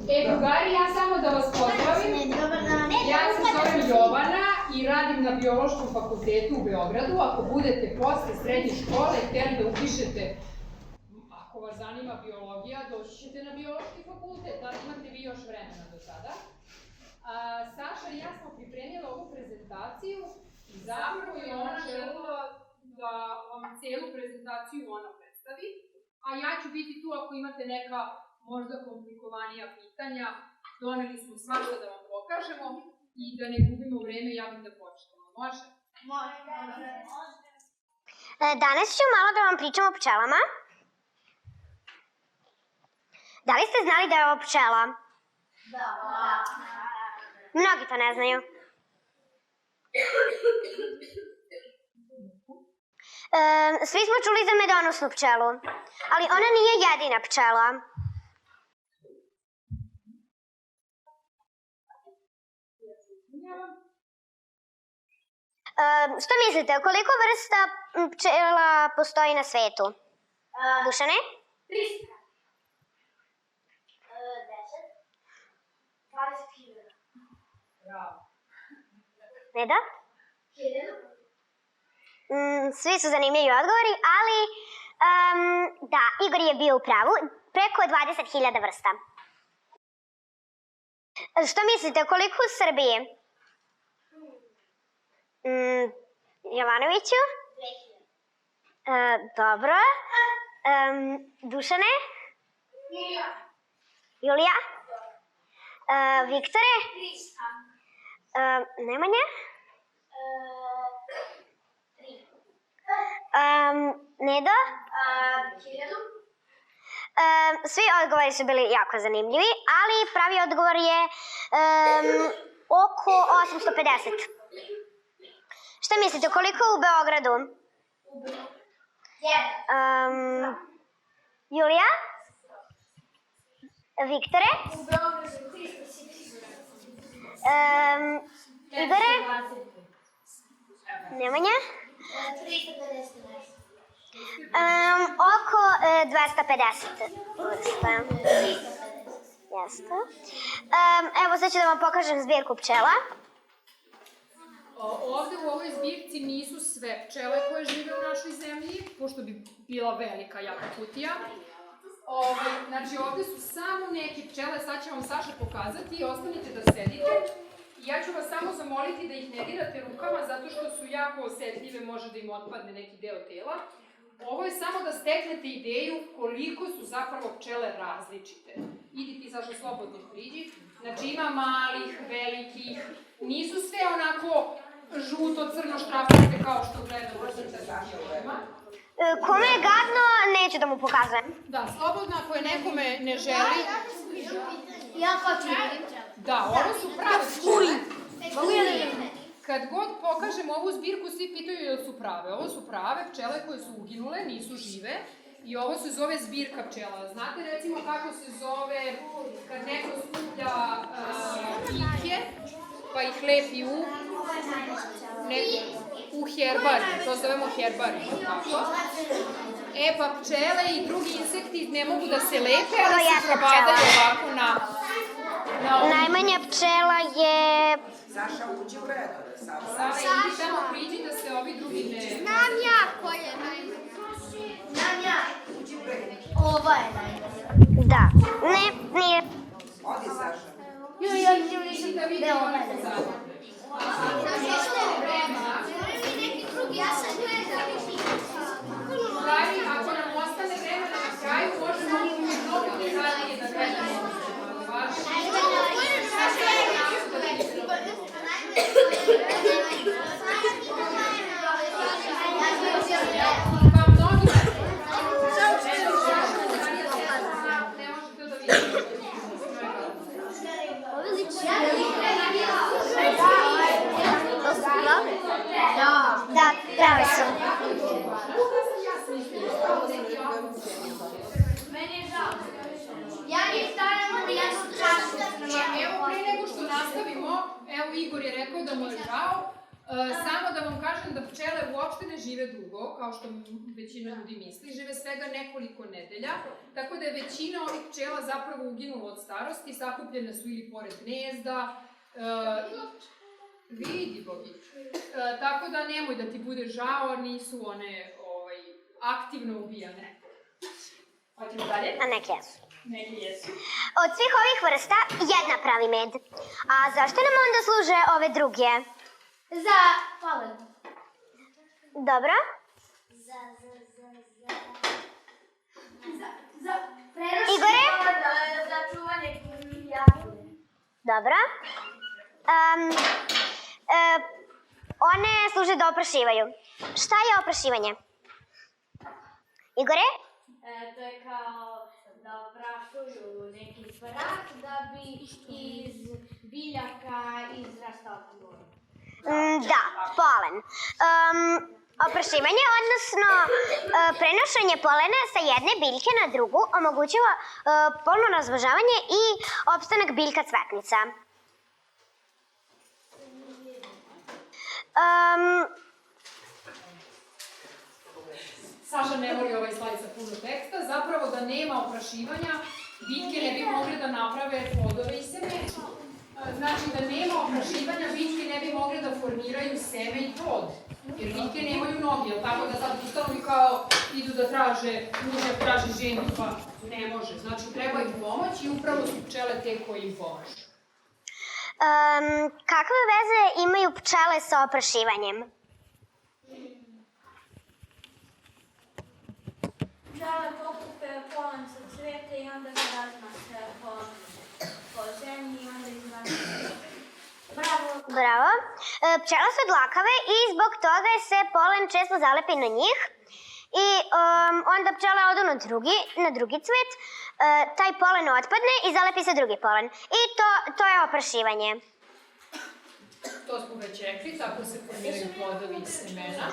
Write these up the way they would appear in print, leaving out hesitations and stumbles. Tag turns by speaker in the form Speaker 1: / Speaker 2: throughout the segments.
Speaker 1: Drugari, ja samo da vas pozdravim. Ja se zovem Jovana i radim na Biološkom fakultetu u Beogradu. Ako budete posle srednje škole htjeli da upišete, ako vas zanima biologija, doći ćete na Biološki fakultet, ali imate vi još vremena do tada. Saša i ja smo pripremili ovu prezentaciju i zapravo je ona želela da vam cijelu prezentaciju ona predstavi, a ja ću biti tu ako imate neka možda komplikovanija pitanja. Doneli smo svašta da vam pokažemo i da ne gubimo vreme, ja bih da počnemo. Može?
Speaker 2: Može. Danas ću malo da vam pričam o pčelama. Da li ste znali da je ovo pčela?
Speaker 3: Da.
Speaker 2: Mnogi to ne znaju. Svi smo čuli za medonosnu pčelu, ali ona nije jedina pčela. Što mislite, koliko vrsta pčela postoji na svetu? Dušane?
Speaker 3: 300. 10. 20.000.
Speaker 1: Bravo.
Speaker 2: Neda?
Speaker 3: 1000.
Speaker 2: Svi su zanimljivi odgovori, ali da, Igor je bio u pravu. Preko 20.000 vrsta. Što mislite, koliko u Srbiji? Jovanoviću?
Speaker 3: 2000.
Speaker 2: Dobro. Dušane?
Speaker 3: Julija?
Speaker 2: Julija? Viktore?
Speaker 3: 300.
Speaker 2: Nemanja?
Speaker 3: 3.
Speaker 2: Nedo?
Speaker 3: 1000.
Speaker 2: Svi odgovori su bili jako zanimljivi, ali pravi odgovor je oko 850. Šta mislite, koliko u Beogradu?
Speaker 3: 1.
Speaker 2: Julija? Viktore?
Speaker 3: U Beogradu 300.000.
Speaker 2: Igore? Nemanja?
Speaker 3: 350 nešto.
Speaker 2: Oko 250 vrsta.
Speaker 3: 350.
Speaker 2: Jeste. Evo sad ću da vam pokažem zbirku pčela.
Speaker 1: Ovde u ovoj zbirci nisu sve pčele koje žive u našoj zemlji, pošto bi bila velika jaka kutija. Znači ovde su samo neke pčele, sad će vam Saša pokazati, ostanite da sedite. Ja ću vas samo zamoliti da ih ne dirate rukama, zato što su jako osetljive, može da im otpadne neki deo tela. Ovo je samo da steknete ideju koliko su zapravo pčele različite. Idi ti, Saša, slobodno priđi. Znači ima malih, velikih, nisu sve onako žuto, crno, štrafaste kao što gledamo u crtačima.
Speaker 2: Kome je gadno, neću da mu pokazujem.
Speaker 1: Da, slobodno, ako je nekome ne želi.
Speaker 3: Ja hoću da vidim pčele.
Speaker 1: Da, ovo su prave pčele. Kad god pokažemo ovu zbirku, svi pitaju jel su prave. Ovo su prave pčele koje su uginule, nisu žive. I ovo se zove zbirka pčela. Znate recimo kako se zove kad neko skuplja biljke, pa ih lepi u herbariju. To zovemo herbariju, tako? Pa pčele i drugi insekti ne mogu da se lepe, ali se probadaju ovako na
Speaker 2: Najmanja pčela je...
Speaker 4: Saša, uđi u redu.
Speaker 1: Sada idi tamo priđi da se ovi drugi ne...
Speaker 3: Znam ja ko je najmanja. Znam ja.
Speaker 4: Uđi u redu.
Speaker 3: Ova je najmanja.
Speaker 2: Da. Ne, nije.
Speaker 4: Odi, Saša.
Speaker 3: Ja
Speaker 1: Mislim da vidim ono pozadnje.
Speaker 3: Ja sam gledala.
Speaker 1: Pravi, ako nam ostane vremena na kraju, možemo mnogo detaljnije da gledamo. Pa mnogi ne možete da vidite.
Speaker 2: Da, prave su.
Speaker 3: Meni je žao. Ja njih stavljam da ja sam čašća.
Speaker 1: Evo, pre nego što nastavimo, evo Igor je rekao da mu je žao, Samo da vam kažem da pčele uopšte ne žive dugo, kao što većina ljudi misli, žive svega nekoliko nedelja, tako da je većina ovih pčela zapravo uginula od starosti, sakupljene su ili pored gnezda, vidi Bogi, tako da nemoj da ti bude žao, nisu one aktivno ubijane. Hoćemo dalje?
Speaker 2: A neke jesu.
Speaker 1: Neki jesu.
Speaker 2: Od svih ovih vrsta jedna pravi med. A zašto nam onda služe ove druge?
Speaker 3: Za polen.
Speaker 2: Dobro.
Speaker 3: Za prenošenje
Speaker 2: Igore?
Speaker 3: za čuvanje jagode.
Speaker 2: Dobro. One služe da oprašivaju. Šta je oprašivanje? Igore?
Speaker 3: To je kao da oprašuju neki prah da bi iz biljaka izrastao plod.
Speaker 2: Da, polen. Oprašivanje, odnosno prenošenje polena sa jedne biljke na drugu omogućava polno razmnožavanje i opstanak biljka cvetnica.
Speaker 1: Saša ne voli ovaj slajd sa puno teksta, zapravo da nema oprašivanja, biljke ne bi mogle da naprave plodove i seme. Znači da nema oprašivanja, biljke ne bi mogle da formiraju seme i plod, jer biljke nemaju noge, jel tako da sad ustanovi kao idu da traže, mužak traži ženu, pa ne može. Znači treba im pomoć i upravo su pčele te koje im pomažu.
Speaker 2: Kakve veze imaju pčele sa oprašivanjem?
Speaker 3: Pčele pokupe polen sa cvijeta i onda ga razmase po zemlji i onda izmase.
Speaker 2: Bravo. Pčele su dlakave i zbog toga se polen često zalepi na njih. I onda pčele odu na drugi cvet, taj polen otpadne i zalepi se drugi polen. I to je oprašivanje.
Speaker 1: To smo već rekli, tako se formiraju plodovi i semena.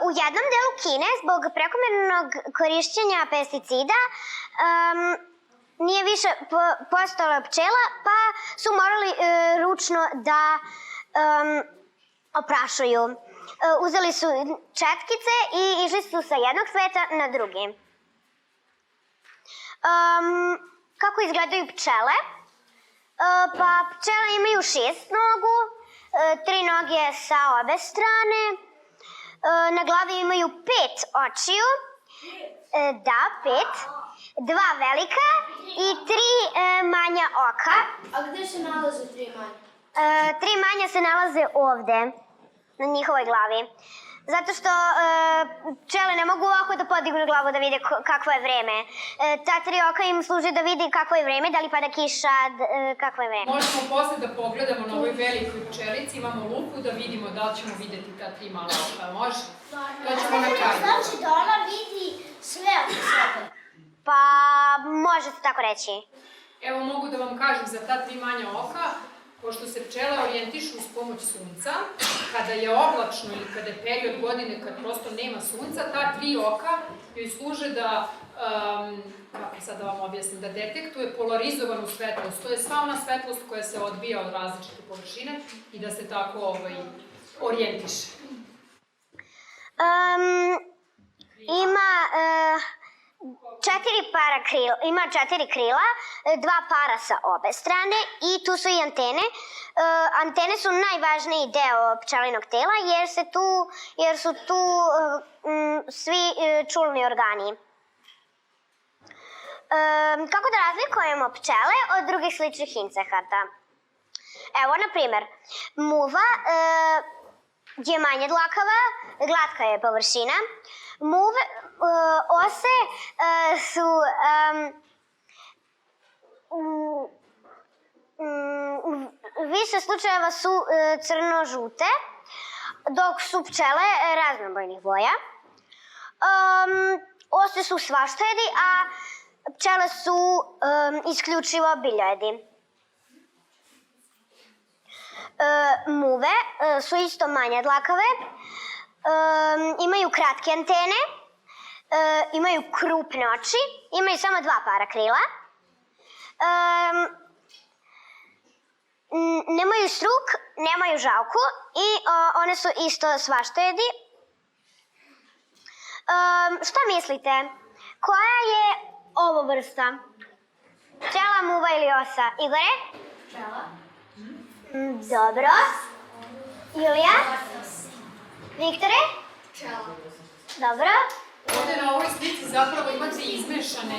Speaker 2: U jednom delu Kine, zbog prekomernog korišćenja pesticida, nije više postojala pčela, pa su morali ručno da oprašuju. Uzeli su četkice i išli su sa jednog sveta na drugi. Kako izgledaju pčele? Pa pčele imaju 6 nogu, 3 noge sa obe strane, na glavi imaju 5 očiju, da, 5, 2 velika i 3 manja oka.
Speaker 3: A gde se nalaze 3 manje?
Speaker 2: 3 manja se nalaze ovde, na njihovoj glavi. Zato što pčele ne mogu ovako da podignu glavu da vide kakvo je vreme. Ta 3 oka im služe da vidi kakvo je vreme, da li pada kiša, kakvo je vreme.
Speaker 1: Možemo posle da pogledamo na ovoj velikoj pčelici, imamo lupu da vidimo da li ćemo videti ta 3 mala oka. Može? To ćemo na kraju.
Speaker 3: Znači da ona vidi sve oko sebe.
Speaker 2: Pa, može se tako reći.
Speaker 1: Evo mogu da vam kažem za ta 3 manja oka, pošto se pčele orijentišu uz pomoć sunca, kada je oblačno ili kada je period godine kad prosto nema sunca, ta 3 oka joj služe da, kako sad da vam objasnim, da detektuje polarizovanu svetlost. To je sva ona svetlost koja se odbija od različite površine i da se tako orijentiše.
Speaker 2: Ima 4 krila, 2 para sa obe strane i tu su i antene. Antene su najvažniji deo pčelinog tela jer su tu svi čulni organi. Kako da razlikujemo pčele od drugih sličnih insekata? Evo, na primer, muva je manje dlakava, glatka je površina. Ose su u više slučajeva su crno-žute, dok su pčele raznobojnih boja. Ose su svaštojedi, a pčele su isključivo biljojedi. Muve su isto manje dlakave, imaju kratke antene, imaju krupne oči, imaju samo 2 para krila, nemaju struk, nemaju žalku i one su isto svaštojedi. Šta mislite? Koja je ovo vrsta? Pčela, muva ili osa? Igore?
Speaker 3: Pčela.
Speaker 2: Dobro. Julija? Viktore?
Speaker 3: Pčela.
Speaker 2: Dobro.
Speaker 1: Ovdje na ovoj slici zapravo imate izmešane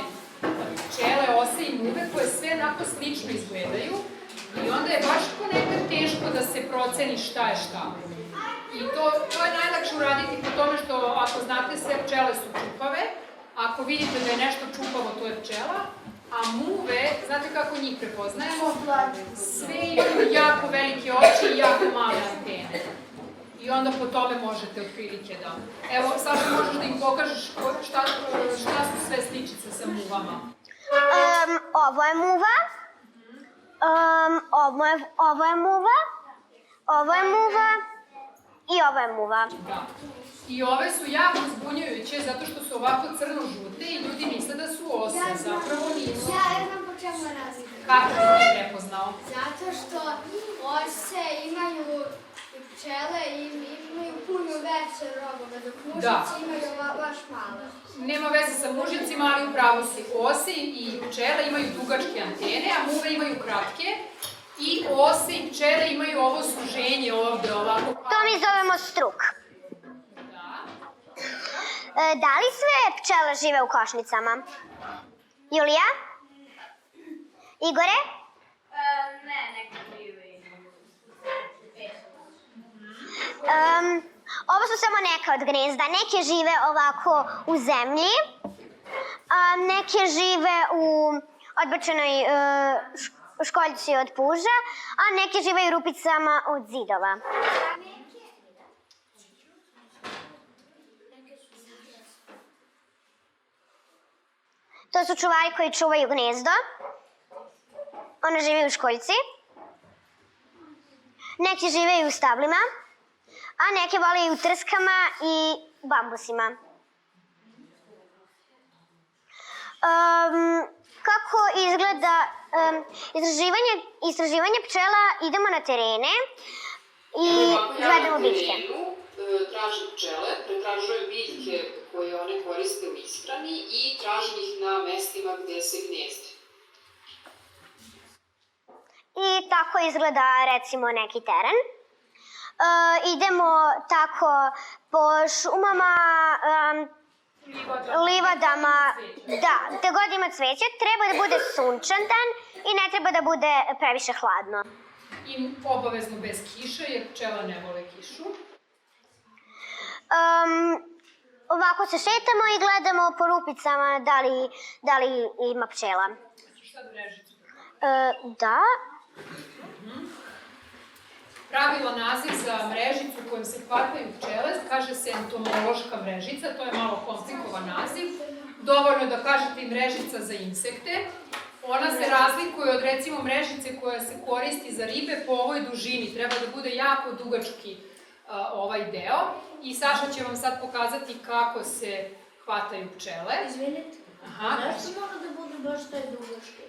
Speaker 1: pčele, ose i muve koje sve onako slično izgledaju i onda je baš ponekad teško da se proceni šta je šta. I to je najlakše uraditi po tome što ako znate sve pčele su čupave, ako vidite da je nešto čupavo to je pčela, a muve, znate kako njih prepoznajemo? Sve imaju jako velike oči i jako male antene. I onda po tome možete otprilike da... Evo, Saša, možeš da im pokažeš šta su sve sličice sa muvama?
Speaker 2: Ovo je muva. Ovo je muva. Ovo je muva. I ovo je muva.
Speaker 1: Da. I ove su jako zbunjujuće zato što su ovako crno-žute i ljudi misle da su ose, zapravo nisu.
Speaker 3: Ja znam po čemu je razlika.
Speaker 1: Kako ti je prepoznao?
Speaker 3: Zato što ose imaju pčele i imaju puno veće rogove, dok mušici imaju baš male.
Speaker 1: Nema veze sa mužicima, ali upravo si. Ose i pčele imaju dugačke antene, a muve imaju kratke. I ose i pčele imaju ovo suženje ovde, ovako.
Speaker 2: To mi zovemo struk.
Speaker 1: Da.
Speaker 2: Da li sve pčele žive u košnicama? Julija? Igore?
Speaker 3: Ne, neka žive.
Speaker 2: Ovo su samo neke od gnezda. Neke žive ovako u zemlji, neke žive u odbačenoj školjci od puža, a neke žive u rupicama od zidova. To su čuvari koji čuvaju gnezdo. Ona živi u školjci. Neki žive i u stablima, a neke vole i u trskama i bambusima. Kako izgleda istraživanje pčela? Idemo na terene i gledamo biljke.
Speaker 1: Tražim pčele, pretražujem biljke koje one koriste u ishrani i tražim ih na mestima gde se gnezde.
Speaker 2: I tako izgleda recimo neki teren. Idemo tako po šumama, livadama, da, gde god ima cveće, treba da bude sunčan dan i ne treba da bude previše hladno.
Speaker 1: I obavezno bez kiše, jer pčela ne vole kišu.
Speaker 2: Ovako se šetamo i gledamo po rupicama da li ima pčela.
Speaker 1: Šta da mrežicu?
Speaker 2: Da.
Speaker 1: Pravilo naziv za mrežicu kojom se hvataju pčele, kaže se entomološka mrežica, to je malo komplikovan naziv. Dovoljno da kažete i mrežica za insekte. Ona se razlikuje od recimo mrežice koja se koristi za ribe po ovoj dužini. Treba da bude jako dugački ovaj deo. I Saša će vam sad pokazati kako se hvataju pčele.
Speaker 3: Izvinite, zašto mora da bude baš taj dugački?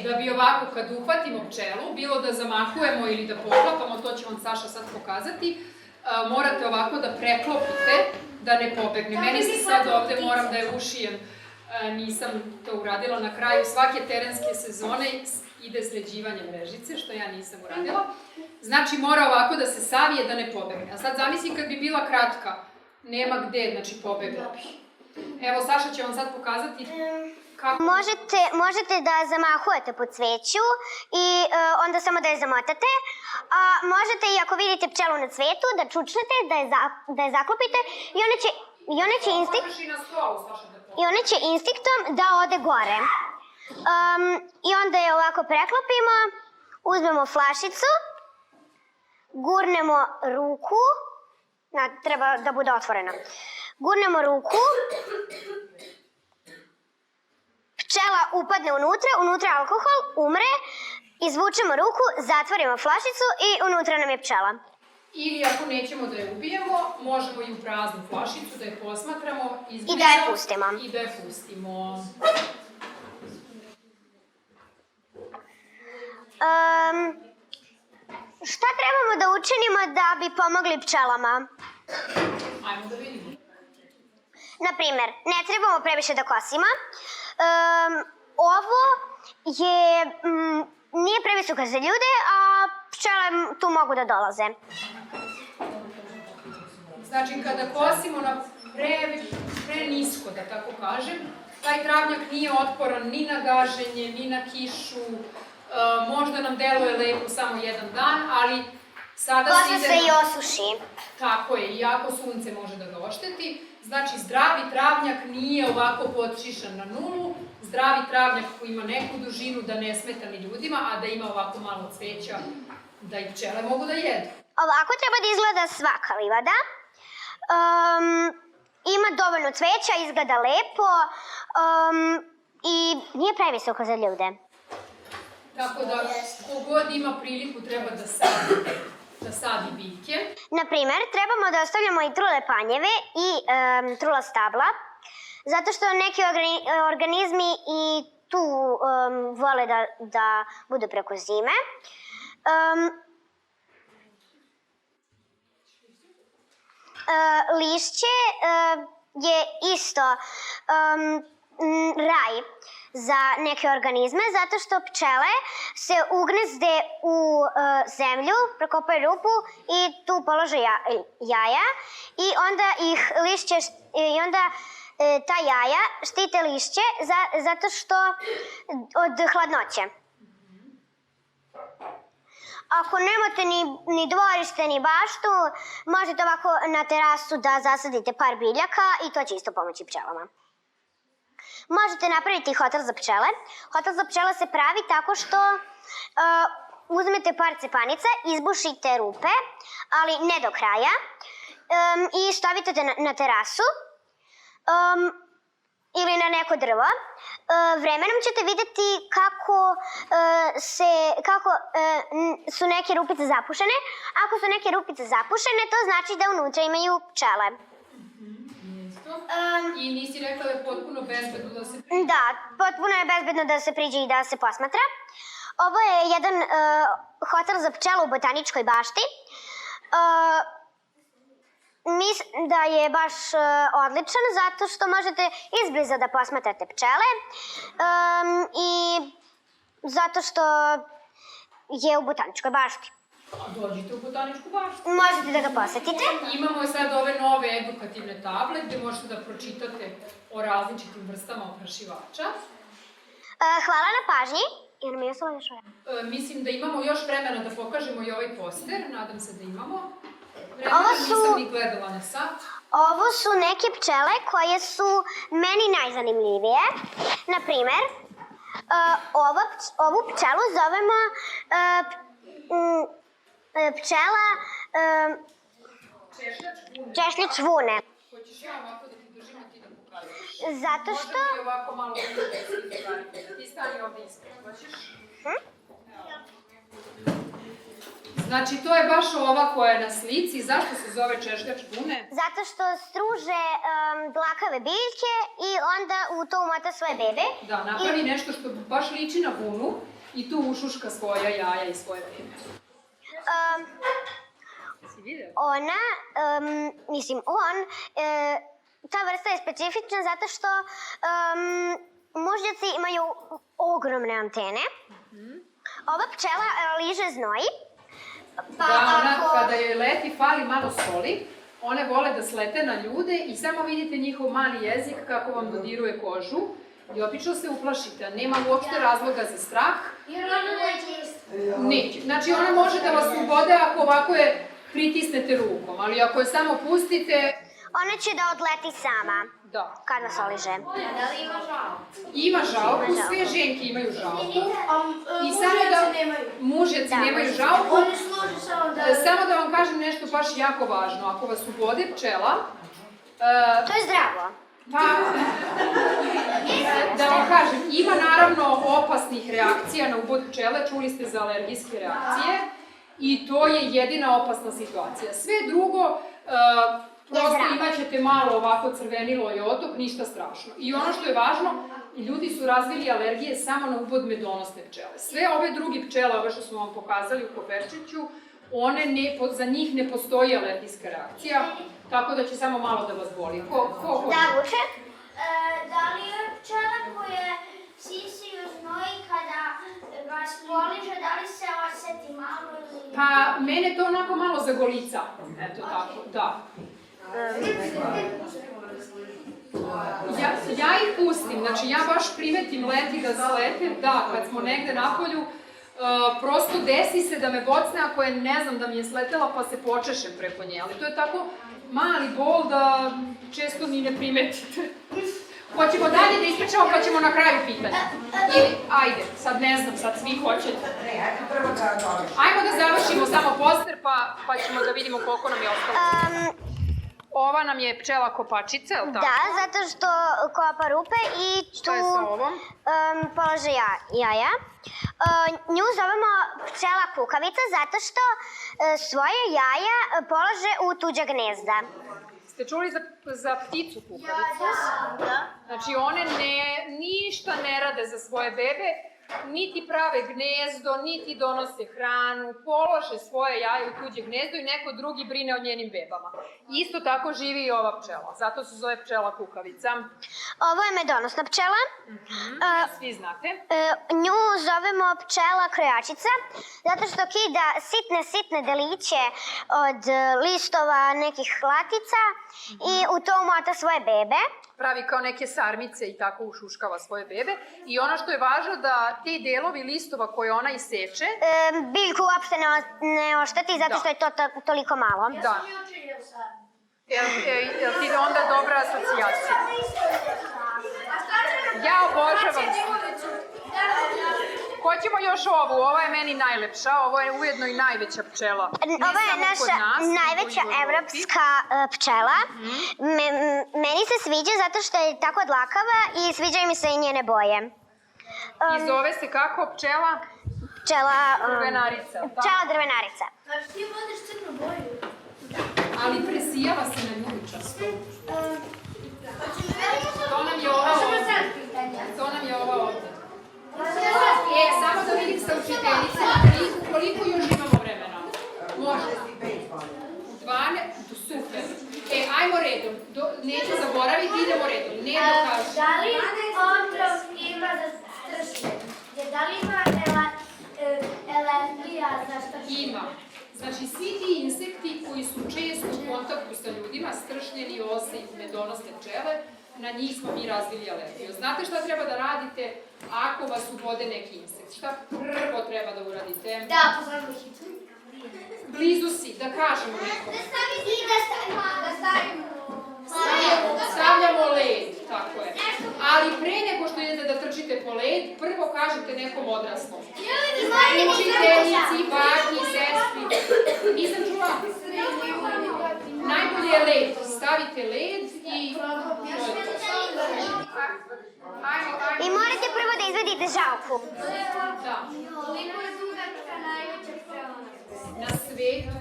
Speaker 1: Da bi ovako, kad uhvatimo pčelu, bilo da zamahujemo ili da poklapamo, to će vam Saša sad pokazati, morate ovako da preklopite, da ne pobegne. Meni se sad ovde, moram da je ušijem, nisam to uradila na kraju svake terenske sezone, ide sređivanje mrežice, što ja nisam uradila. Znači, mora ovako da se savije da ne pobegne. A sad zamisli kad bi bila kratka, nema gde, znači pobegla bi. Evo, Saša će vam sad pokazati kako...
Speaker 2: Možete da zamahujete po cveću i onda samo da je zamotate. A možete i ako vidite pčelu na cvetu, da čučnete, da je zaklopite i ona će instinktom da ode gore. I onda je ovako preklopimo, uzmemo flašicu, gurnemo ruku, treba da bude otvorena. Gurnemo ruku, pčela upadne unutra je alkohol, umre, izvučemo ruku, zatvorimo flašicu i unutra nam je pčela.
Speaker 1: Ili ako nećemo da je ubijemo, možemo i u praznu flašicu da je posmatramo,
Speaker 2: i da je pustimo. Šta trebamo da učinimo da bi pomogli pčelama?
Speaker 1: Ajmo da vidimo.
Speaker 2: Naprimer, ne trebamo previše da kosimo. Ovo je, nije previsoko za ljude, a pčele tu mogu da dolaze.
Speaker 1: Znači, kada kosimo na prenisko, da tako kažem, taj travnjak nije otporan ni na gaženje, ni na kišu, možda nam deluje lepo samo jedan dan, ali sada
Speaker 2: Posle se i osuši.
Speaker 1: Tako je, iako sunce može da ga ošteti. Znači, zdravi travnjak nije ovako potšišan na nulu, zdravi travnjak koji ima neku dužinu da ne smeta ni ljudima, a da ima ovako malo cveća da i pčele mogu da jedu.
Speaker 2: Ovako treba da izgleda svaka livada. Ima dovoljno cveća, izgleda lepo i nije previsoko za ljude.
Speaker 1: Tako da, kogod ima priliku treba da sadi biljke.
Speaker 2: Naprimer, trebamo da ostavljamo i trule panjeve i trula stabla, zato što neki organizmi i tu vole da budu preko zime. Lišće je isto raj za neke organizme, zato što pčele se ugnezde u zemlju, prekopaju rupu i tu polože jaja i onda ih lišće, i onda ta jaja štite lišće zato što od hladnoće. Ako nemate ni dvorište, ni baštu, možete ovako na terasu da zasadite par biljaka i to će isto pomoći pčelama. Možete napraviti hotel za pčele. Hotel za pčele se pravi tako što uzmete par cepanica, izbušite rupe, ali ne do kraja, i stavite na terasu ili na neko drvo. Vremenom ćete videti kako su neke rupice zapušene. Ako su neke rupice zapušene, to znači da unutra imaju pčele.
Speaker 1: I nisi rekla da je potpuno bezbedno da se...
Speaker 2: Da, potpuno je bezbedno da se priđe i da se posmatra. Ovo je jedan hotel za pčele u Botaničkoj bašti. Mislim da je baš odličan zato što možete izbliza da posmatrate pčele i zato što je u Botaničkoj bašti.
Speaker 1: Dođite u Botaničku baštu.
Speaker 2: Možete da ga posetite.
Speaker 1: Imamo sad ove nove edukativne table gde možete da pročitate o različitim vrstama oprašivača.
Speaker 2: Hvala na pažnji. Jer mi je ostalo još vremena.
Speaker 1: Mislim da imamo još vremena da pokažemo i ovaj poster. Nadam se da imamo.
Speaker 2: Nisam
Speaker 1: ni gledala na sat.
Speaker 2: Ovo su neke pčele koje su meni najzanimljivije. Naprimer, ovu pčelu zovemo pčela češljač vune.
Speaker 1: Hoćeš ja ovako da ti držim, a ti da pokažeš?
Speaker 2: Zato što...
Speaker 1: Možda ti ovako malo da ti stani ovdje ispred, hoćeš? Znači, to je baš ova koja je na slici. Zašto se zove češljač vune?
Speaker 2: Zato što struže dlakave biljke i onda u to umota svoje bebe.
Speaker 1: Da, napravi nešto što baš liči na vunu i tu ušuška svoja jaja i svoje bebe. Si vidio?
Speaker 2: Ta vrsta je specifična zato što mužjaci imaju ogromne antene. Ova pčela liže znoj.
Speaker 1: Kada joj leti fali malo soli, one vole da slete na ljude i samo vidite njihov mali jezik kako vam dodiruje kožu i obično se uplašite, nema uopšte razloga za strah.
Speaker 3: Jer ona neće.
Speaker 1: Neće. Znači ona može da vas ubode ako ovako je pritisnete rukom, ali ako je samo pustite...
Speaker 2: Ona će da odleti sama.
Speaker 1: Da.
Speaker 2: Kad vas oliže.
Speaker 3: Da li ima žalku?
Speaker 1: Ima žalku, sve ženke imaju žalku. I mužjaci nemaju žalku.
Speaker 3: Oni služe samo da...
Speaker 1: Samo da vam kažem nešto baš jako važno. Ako vas ubode pčela...
Speaker 2: To je zdravo.
Speaker 1: Pa, da vam kažem, ima naravno opasnih reakcija na ubod pčele, čuli ste za alergijske reakcije i to je jedina opasna situacija. Sve drugo, prosto imat ćete malo ovako crvenilo i otok, ništa strašno. I ono što je važno, ljudi su razvili alergije samo na ubod medonosne pčele. Sve ove drugi pčele, ove što smo vam pokazali u koferčiću, za njih ne postoji alergijska reakcija, tako da će samo malo da vas boli. Ko hoće?
Speaker 2: Da, Vuče?
Speaker 3: Da li je pčela koje sisaju znoj kada vas poliže, da li se oseti malo ili...
Speaker 1: Pa, mene to onako malo zagolica. Eto tako, da. Ja ih pustim, znači ja baš primetim leti da zalete, da, kad smo negde napolju, prosto desi se da me bocne ako je, ne znam, da mi je sletela pa se počešem preko nje, ali to je tako mali bol da često ni ne primetite. Hoćemo dalje da ispričamo pa ćemo na kraju pitati. Ili, ajde, sad ne znam, sad svi hoćete.
Speaker 4: Ne, ajde prvo da dođeš.
Speaker 1: Ajmo da završimo samo poster pa ćemo da vidimo koliko nam je ostalo. Ova nam je pčela kopačica, je li tako?
Speaker 2: Da, zato što kopa rupe i tu
Speaker 1: Šta je sa ovom?
Speaker 2: polaže jaja. Nju zovemo pčela kukavica zato što svoje jaja polaže u tuđa gnezda.
Speaker 1: Ste čuli za pticu kukavicu?
Speaker 3: Da.
Speaker 1: Znači one ništa ne rade za svoje bebe, niti prave gnezdo, niti donose hranu, polože svoje jaje u tuđe gnezdo i neko drugi brine o njenim bebama. Isto tako živi i ova pčela, zato se zove pčela kukavica.
Speaker 2: Ovo je medonosna pčela.
Speaker 1: Svi znate.
Speaker 2: Nju zovemo pčela krojačica zato što kida sitne deliće od listova nekih latica i u to umota svoje bebe.
Speaker 1: Pravi kao neke sarmice i tako ušuškava svoje bebe. I ono što je važno da ti delovi listova koje ona iseče...
Speaker 2: Biljku uopšte ne ošteti zato što je to toliko malo.
Speaker 1: Da. Jel ti onda dobra asocijacija? Ja obožavam. Hoćemo još ovu, ova je meni najlepša, ovo je ujedno i najveća pčela.
Speaker 2: Ovo je naša najveća evropska pčela. Meni se sviđa zato što je tako dlakava i sviđaju mi se i njene boje.
Speaker 1: I zove se kako pčela?
Speaker 2: Pčela...
Speaker 1: Drvenarica.
Speaker 2: Pčela drvenarica.
Speaker 3: Znači ti vodiš crnu boju?
Speaker 1: Ali presijava se na ljubičasto. To nam je ova ovde. To nam je ova ovde. Samo da vidim sa učiteljicom, koliko još imamo vremena? Može. 12, super. Ajmo redom, neću zaboraviti, idemo redom. Nedo kaže.
Speaker 3: Da li otrov ima za stršljenje? Da li ima alergija za stršljenje?
Speaker 1: Ima. Znači, svi ti insekti koji su često u kontaktu sa ljudima, stršnjeni, ose i medonosne pčele, na njih smo mi razvili alergiju. Znate šta treba da radite ako vas ubode neki insekt? Šta prvo treba da uradite?
Speaker 3: Da, pozovemo hitru.
Speaker 1: Blizu si, da kažemo nekom. Stavljamo led, tako je. Ali pre nego što idete da trčite po led, prvo kažete nekom odraslom. Učiteljici, baki, sestri. Nisam čula? Najbolje je led. Stavite led i...
Speaker 2: I morate prvo da izvedite žalku.
Speaker 1: Da.
Speaker 3: Koliko je dugačka najveća pčela?
Speaker 1: Na svetu,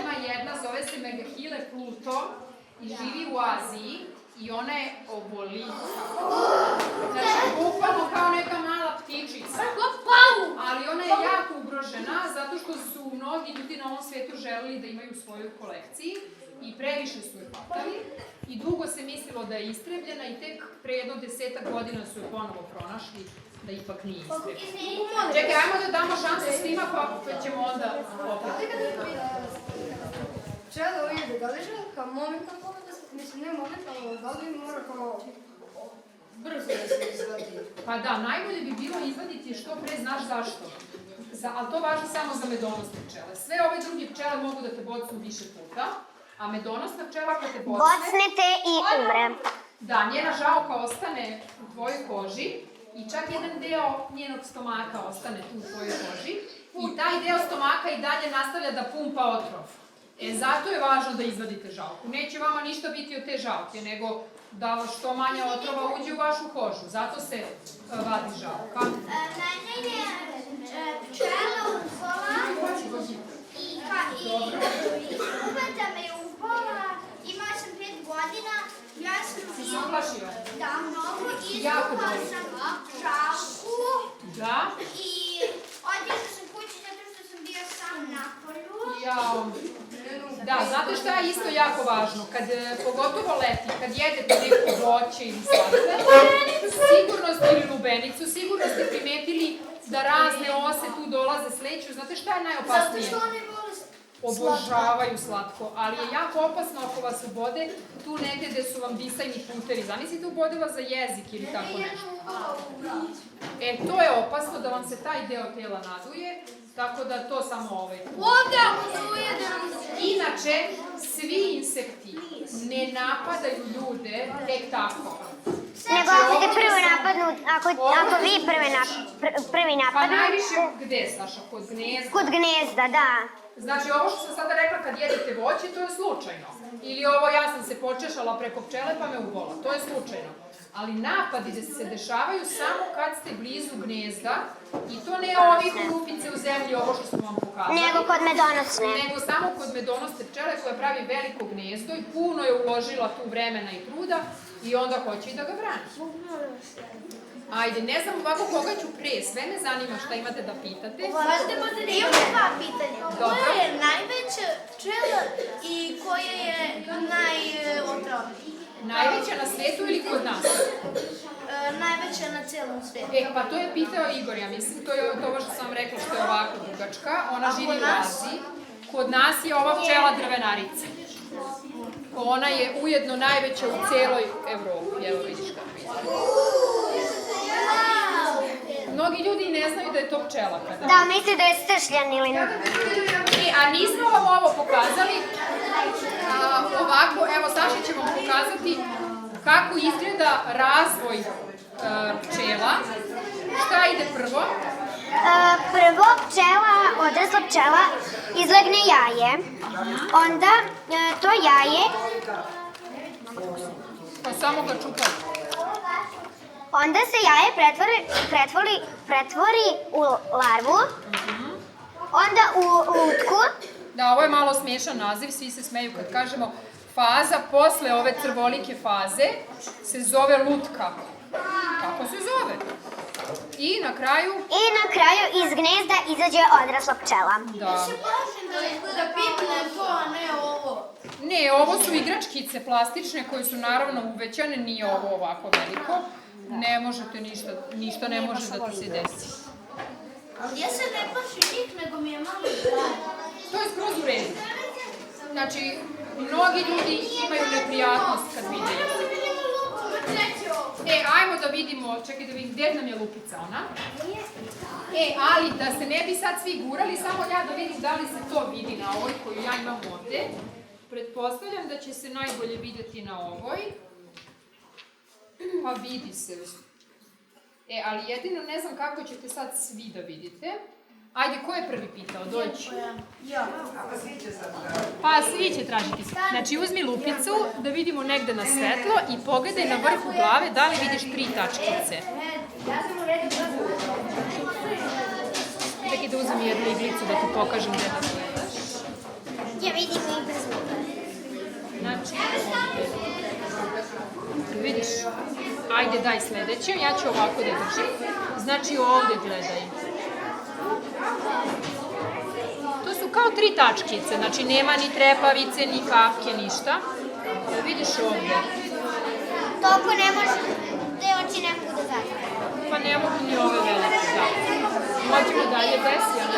Speaker 1: ima jedna, zove se Megahile Pluto i živi u Aziji i ona je obolika. Znači, bukvalno kao neka mala ptičica. Ali ona je jako ugrožena zato što su mnogi ljudi na ovom svetu želeli da imaju svoju kolekciju i previše su je hvatali i dugo se mislilo da je istrebljena i tek pre jedno 10 godina su je ponovo pronašli da ipak nije istrebljena. Čekaj, ajmo da damo šansu svima pa ćemo onda opet.
Speaker 5: Pčela ujede, da li želka momentalno da se, mislim ne momentalno, da li mora kao brzo da se izvadi?
Speaker 1: Pa da, najbolje bi bilo izvaditi što pre, znaš zašto. Ali to važi samo za medonosne pčele. Sve ove druge pčele mogu da te bocnu više puta, a medonosna pčela kad te bocne...
Speaker 2: Bocnete i umre.
Speaker 1: Da, njena žalka ostane u tvojoj koži i čak jedan deo njenog stomaka ostane tu u tvojoj koži i taj deo stomaka i dalje nastavlja da pumpa otrov. Zato je važno da izvadite žalku. Neće vama ništa biti od te žalke, nego da što manje otrova uđe u vašu kožu. Zato se vadi žalka.
Speaker 3: Mene je pčela upala i uveta me upala, imala sam 5 godina, ja sam
Speaker 1: Si se uplašila?
Speaker 3: da mnogo,
Speaker 1: Jako
Speaker 3: izvukla
Speaker 1: dobro.
Speaker 3: sam žalku
Speaker 1: Da?
Speaker 3: i otišla sam kući zato što sam bio sam na polju.
Speaker 1: Da, znate šta je isto jako važno? Pogotovo leti, kad jedete neko voće ili sladoled, sigurno ste ili lubenicu, sigurno ste primetili da razne ose tu dolaze sleću. Znate šta je najopasnije?
Speaker 5: Zato što oni vole
Speaker 1: Obožavaju slatko, ali je jako opasno ako vas ubode tu negde gde su vam disajni putevi. Zamislite, ubode vas za jezik ili tako nešto. To je opasno da vam se taj deo tela naduje, tako da to samo
Speaker 5: Ovdje ako se ujede nam se.
Speaker 1: Inače, svi insekti ne napadaju ljude tek tako.
Speaker 2: Nego ako te prvo napadnu, ako vi prvi
Speaker 1: Pa
Speaker 2: napadnu...
Speaker 1: najviše gde, Saša? Kod gnezda?
Speaker 2: Kod gnezda, da.
Speaker 1: Znači, ovo što sam sada rekla kad jedete voće, to je slučajno. Ili ovo, ja sam se počešala preko pčele pa me ubola, to je slučajno. Ali napadi se dešavaju samo kad ste blizu gnezda i to ne ovih lupice u zemlji, ovo što smo vam pokazali.
Speaker 2: Nego kod medonosne.
Speaker 1: Nego samo kod medonosne pčele koja pravi veliko gnezdo i puno je uložila tu vremena i truda i onda hoće i da ga brani. Ajde, ne znam ovako koga ću pre, sve me zanima šta imate da pitate.
Speaker 5: Imamo dva pitanja. Koja je najveća pčela i koja je najotrovnija?
Speaker 1: Najveća na svetu ili kod nas?
Speaker 5: Najveća na celom svijetu.
Speaker 1: Pa to je pitao Igor, ja mislim, to je ovo što sam vam rekla što je ovako dugačka, ona živi u Aziji. Kod nas je ova pčela drvenarica. Ona je ujedno najveća u celoj Evropi, evo vidiš kako vidiš. Mnogi ljudi ne znaju da je to pčela.
Speaker 2: Da, misli da je stršljan ili ne.
Speaker 1: A nismo vam ovo pokazali. Ovako, evo Saša će vam pokazati kako izgleda razvoj pčela. Šta ide prvo?
Speaker 2: Prvo odrasla pčela izlegne jaje. Onda to jaje...
Speaker 1: Pa samo ga čupamo.
Speaker 2: Onda se jaje pretvori u larvu. Onda u lutku.
Speaker 1: Da, ovo je malo smiješan naziv, svi se smeju kad kažemo faza posle ove crvolike faze se zove lutka. Kako se zove? I na kraju
Speaker 2: iz gnezda izađe odrasla pčela.
Speaker 1: Da.
Speaker 5: Da pipne to, a ne ovo.
Speaker 1: Ne, ovo su igračkice plastične koje su naravno uvećane, nije ovo ovako veliko. Ne možete ništa ne može da ti se desi.
Speaker 5: Ali ja se ne plašim njih, nego mi je malo strah.
Speaker 1: To je skroz u redu. Znači, mnogi ljudi imaju neprijatnost kad vide insekte. Ajmo da vidimo, čekaj da vidim gdje nam je lupica ona. Ali da se ne bi sad svi gurali, samo ja da vidim da li se to vidi na ovoj koju ja imam ovde. Pretpostavljam da će se najbolje vidjeti na ovoj. Pa vidi se. Ali jedino ne znam kako ćete sad svi da vidite. Ajde, ko je prvi pitao? Dođi.
Speaker 5: Ja.
Speaker 1: Pa svi će tražiti. Znači, uzmi lupicu da vidimo negde na svetlo i pogledaj na vrhu glave da li vidiš 3 tačkice.
Speaker 5: Ja sam u redu
Speaker 1: Čekaj da uzmem jednu iglicu da ti pokažem gde da gledaš.
Speaker 2: Ja vidim i brzo.
Speaker 1: Znači, vidiš? Ajde, daj sledeće. Ja ću ovako da držim. Znači, ovde gledaj. To su kao 3 tačkice, znači nema ni trepavice, ni kapke, ništa. Jel vidiš ovde?
Speaker 2: Toliko ne može, te oči ne mogu da zatvore.
Speaker 1: Pa ne mogu ni ove velike, da. Hoćemo dalje bez, jel?